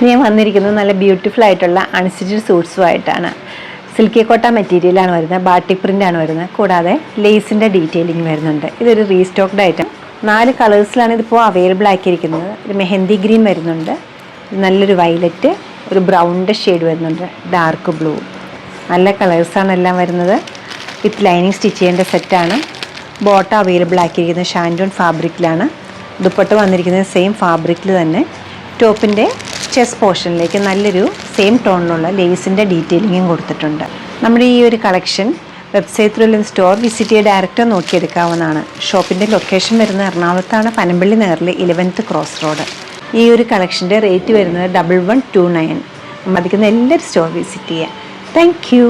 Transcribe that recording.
ഞാൻ വന്നിരിക്കുന്നത് നല്ല ബ്യൂട്ടിഫുൾ ആയിട്ടുള്ള അൺസ്റ്റിച്ചഡ് സൂട്ട്സുമായിട്ടാണ്. സിൽക്കി കോട്ട മെറ്റീരിയലാണ് വരുന്നത്, ബാട്ടിക് പ്രിൻ്റാണ് വരുന്നത്, കൂടാതെ ലേസിൻ്റെ ഡീറ്റെയിലിംഗ് വരുന്നുണ്ട്. ഇതൊരു റീസ്റ്റോക്ക്ഡ് ഐറ്റം. 4 കളേഴ്സിലാണ് ഇതിപ്പോൾ അവൈലബിൾ ആക്കിയിരിക്കുന്നത്. ഒരു മെഹന്തി ഗ്രീൻ വരുന്നുണ്ട്, നല്ലൊരു വയലറ്റ്, ഒരു ബ്രൗണിൻ്റെ ഷെയ്ഡ് വരുന്നുണ്ട്, ഡാർക്ക് ബ്ലൂ. നല്ല കളേഴ്സാണ് എല്ലാം വരുന്നത്. വിത്ത് ലൈനിങ് സ്റ്റിച്ച് ചെയ്യേണ്ട സെറ്റാണ്. ബോട്ട അവൈലബിൾ ആക്കിയിരിക്കുന്നത് ഷാൻഡോൺ ഫാബ്രിക്കിലാണ്. ദുപ്പട്ട വന്നിരിക്കുന്നത് സെയിം ഫാബ്രിക്കിൽ തന്നെ. ടോപ്പിൻ്റെ ചെസ്റ്റ് പോർഷനിലേക്ക് നല്ലൊരു സെയിം ടോണിലുള്ള ലേസിൻ്റെ ഡീറ്റെയിലിങ്ങും കൊടുത്തിട്ടുണ്ട്. നമ്മുടെ ഈ ഒരു കളക്ഷൻ വെബ്സൈറ്റിലുള്ള സ്റ്റോർ വിസിറ്റ് ചെയ്ത് ഡയറക്റ്റ് നോക്കിയെടുക്കാവുന്നതാണ്. ഷോപ്പിൻ്റെ ലൊക്കേഷൻ വരുന്നത് എറണാകുളത്താണ്, പനമ്പള്ളി നഗറിൽ 11th ക്രോസ് റോഡ്. ഈ ഒരു കളക്ഷൻ്റെ റേറ്റ് വരുന്നത് 1129. മതിക്കുന്ന എല്ലാവരും സ്റ്റോർ വിസിറ്റ് ചെയ്യുക. Thank you.